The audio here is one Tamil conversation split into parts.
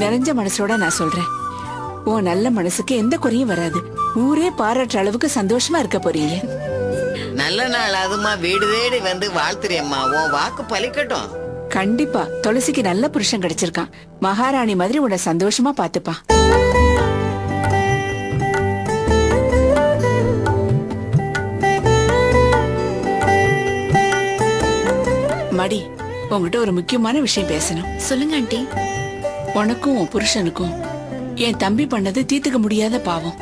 நிறைஞ்ச மனசோட நான் சொல்றேன். உன் நல்ல மனசுக்கு எந்த குறையும் வராது. ஊரே பாராட்டுற அளவுக்கு சந்தோஷமா இருக்க போறீங்க. நல்ல நாள் அதுமா வீடு தேடி வந்து வாழ்த்துறியம்மா. உன் வாக்கு பலிக்கட்டும். கண்டிப்பா துளசிக்கு நல்ல புருஷன் கிடைச்சிருக்கான். மகாராணி மாதிரி உன்னை சந்தோஷமா பாத்துப்பான். மடி, உங்ககிட்ட ஒரு முக்கியமான விஷயம் பேசணும். சொல்லுங்க ஆண்டி. உனக்கும் உன் புருஷனுக்கும் என் தம்பி பண்ணது தீர்த்துக்க முடியாத பாவம்.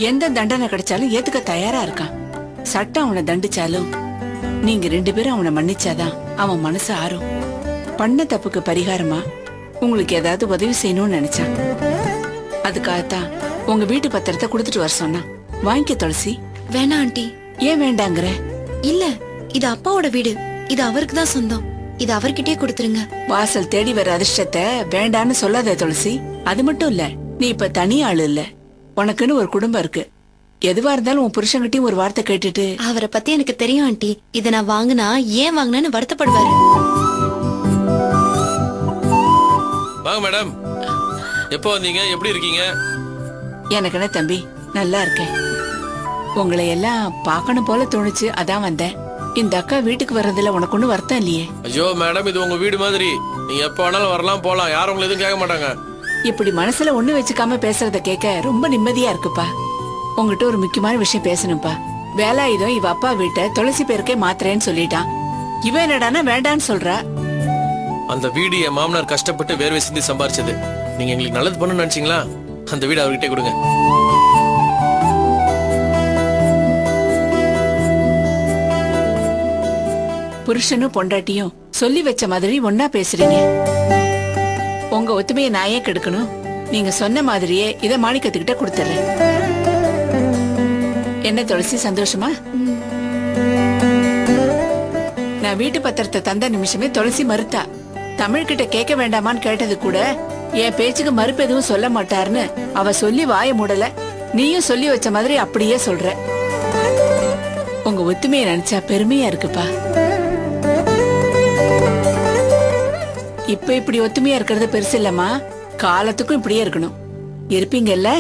எந்த தண்டனை கிடைச்சாலும் ஏத்துக்க தயாரா இருக்கான். சட்டம் அவனை தண்டிச்சாலும் நீங்க 2 பேரும் அவனை மன்னிச்சாதான் அவன் மனசு ஆறும். பண்ண தப்புக்கு பரிகாரமா உங்களுக்கு ஏதாவது உதவி செய்யணும்னு நினைச்சான். அதுக்காகத்தான் உங்க வீட்டு பத்திரத்தை கொடுத்துட்டு வர சொன்னான். வாங்கிக்க துளசி. வேணாம் ஆண்டி. ஏன் வேண்டாங்கிற? இல்ல, இது அப்பாவோட வீடு. இது அவருக்கு தான் சொந்தம். இது அவர்கிட்டயே கொடுத்துருங்க. வாசல் தேடி வர அதிர்ஷ்டத்தை வேண்டான்னு சொல்லாத துளசி. அது மட்டும் இல்ல, நீ இப்ப தனி ஆளு இல்ல. உனக்குன்னு ஒரு குடும்பம் இருக்கு. எதுவா இருந்தாலும் உன் புருஷன்கிட்டயும் ஒரு வார்த்தை கேட்டுட்டு. அவரை பத்தி எனக்கு தெரியும் ஆண்டி. இத நான் வாங்கினா ஏன் வாங்கினேன்னு வருத்தப்படுவாரு. வாங்க மேடம். எப்போ வந்தீங்க? எப்படி இருக்கீங்க? எனக்கு என்ன தம்பி, நல்லா இருக்கேன். உங்களை எல்லாம் பார்க்கணும் போல தோணுச்சு, அதான் வந்தேன். இந்த அக்கா வீட்டுக்கு வர்றதுல உனக்கு ஒண்ணு வருத்தம் இல்லையே? ஐயோ மேடம், இது உங்க வீடு மாதிரி. நீங்க எப்ப வேணாலும் வரலாம் போலாம். யாரும் உங்களை எதுவும் கேட்க மாட்டாங்க. இப்படி மனசுல ஒண்ணு வச்சுக்காம பேசுறத கேட்க ரொம்ப நிம்மதியா இருக்குப்பா. உங்ககிட்ட ஒரு முக்கியமான விஷயம் பேசணும்ப்பா. வேலாயுதம் இவ அப்பா வீட்டை துளசி பேருக்கே மாத்துறேன்னு சொல்லிட்டான். இவன் என்னடானா வேண்டான்னு சொல்றா. அந்த வீடு என் மாமனார் கஷ்டப்பட்டு வேர்வை சிந்தி சம்பாரிச்சது. நீங்க எங்களுக்கு நல்லது பண்ணணும்னு நினைச்சீங்களா? அந்த வீடு அவர்கிட்ட கொடுங்க. புருஷனும் பொண்டாட்டியும் சொல்லி வச்ச மாதிரி ஒன்னா பேசுறீங்க. உங்க ஒத்துமையை நான் ஏன் கெடுக்கணும்? நீங்க சொன்ன மாதிரியே இத மாணிக்கத்துக்கிட்ட கொடுத்துறேன். என்ன துளசி, சந்தோஷமா? நான் வீட்டு பத்திரத்தை தந்த நிமிஷமே துளசி மறுத்தா. தமிழ்கிட்ட கேட்க வேண்டாமான்னு கேட்டது கூட என் பேச்சுக்கு மறுப்பு எதுவும் சொல்ல மாட்டாருன்னு அவ சொல்லி வாய மூடல. நீயும் சொல்லி வச்ச மாதிரி அப்படியே சொல்ற. உங்க ஒத்துமையை நினைச்சா பெருமையா இருக்குப்பா. இப்ப இப்படி ஒத்துமையா இருக்கிறது பெருசு இல்லம்மா. காலத்துக்கும் இப்படியே இருக்கணும். இருப்பீங்கல்ல?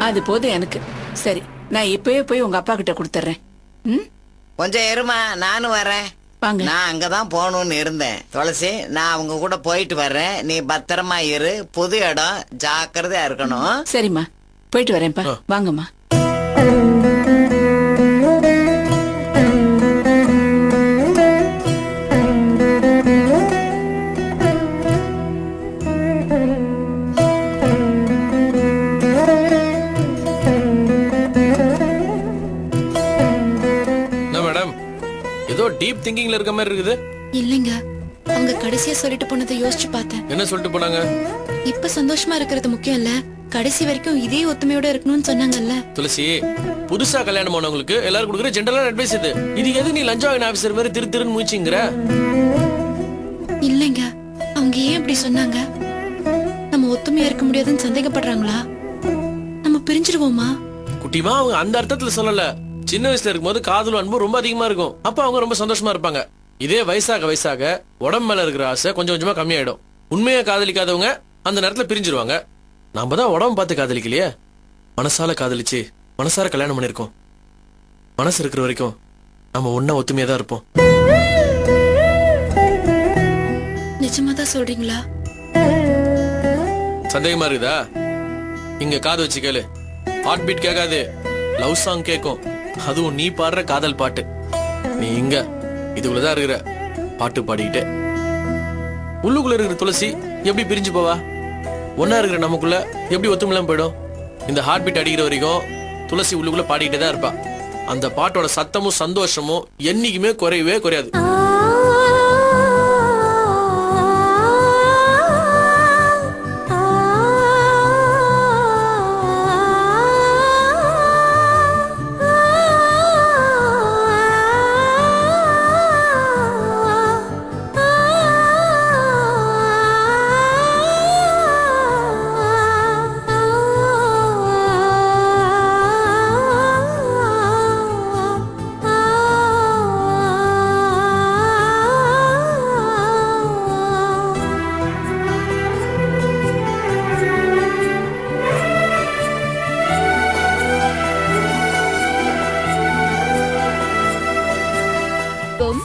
அது போதும் எனக்கு. சரி, நான் இப்பவே போய் உங்க அப்பா கிட்ட கொடுத்துறேன். கொஞ்சம் இருமா, நானும் வரேன். வாங்க. நான் அங்கதான் போகணும்னு இருந்தேன். துளசி, நான் அவங்க கூட போயிட்டு வர்றேன். நீ பத்திரமா இரு. புது இடம், ஜாக்கிரதையா இருக்கணும். சரிம்மா, போயிட்டு வரேன்ப்பா. வாங்கம்மா. டீப் திங்கிங்ல இருக்க மாதிரி இருக்குது. இல்லங்க, அவங்க கடைசியா சொல்லிட்டு போனதை யோசிச்சு பார்த்தேன். என்ன சொல்லிட்டு போனாங்க? இப்ப சந்தோஷமா இருக்கிறது முக்கியம் இல்ல, கடைசி வரைக்கும் இதே ஒத்துமையோட இருக்கணும்னு சொன்னாங்கல்ல. துளசி, புதுசா கல்யாணம் பண்ணவங்களுக்கு எல்லாரும் கொடுக்குற ஜெனரல் அட்வைஸ் இது. இதுக்கு எது நீ லஞ்சாவின் ஆபீசர் மாதிரி திருன்னு மூச்சிங்கற? இல்லங்க, அவங்க ஏன் அப்படி சொன்னாங்க? நம்ம ஒத்துமையா இருக்க முடியாதுன்னு சந்தேகப்படுறாங்களா? நம்ம பிரிஞ்சிருவோமா? குட்டிமா, அவங்க அந்த அர்த்தத்துல சொல்லல. சின்ன வயசுல இருக்கும்போது காதலும் அன்பும் ரொம்ப அதிகமா இருக்கும். அப்ப அவங்க ரொம்ப சந்தோஷமா இருப்பாங்க. இதே வயசாக உடம்பு மேல இருக்கிற ஆசை கொஞ்சம் கொஞ்சமா கம்மியாயிடும். உண்மையா காதலிக்காதவங்க அந்த நேரத்துல பிரிஞ்சிருவாங்க. நாம தான் உடம்பு பார்த்து காதலிக்கலையே, மனசால காதலிச்சு மனசார கல்யாணம் பண்ணிருக்கோம். மனசு இருக்கிற வரைக்கும் நம்ம ஒன்னா ஒத்துமையா தான் இருப்போம். நிஜமாதான் சொல்றீங்களா? சந்தேகமா இருக்குதா? இங்க காது வச்சு கேளு. ஹார்ட் பீட் கேட்காது, லவ் சாங் கேட்கும். அதுவும் நீ பாடுற காதல் பாட்டு. நீ இங்க இதுக்குள்ளதான் இருக்கிற பாட்டு பாடிக்கிட்டே. உள்ளுக்குள்ள இருக்கிற துளசி எப்படி பிரிஞ்சு போவா? ஒன்னா இருக்கிற நமக்குள்ள எப்படி ஒத்துமில்லாம போயிடும்? இந்த ஹார்ட் பீட் அடிக்கிற வரைக்கும் துளசி உள்ளுக்குள்ள பாடிக்கிட்டே தான் இருப்பா. அந்த பாட்டோட சத்தமும் சந்தோஷமும் என்னைக்குமே குறையவே குறையாது.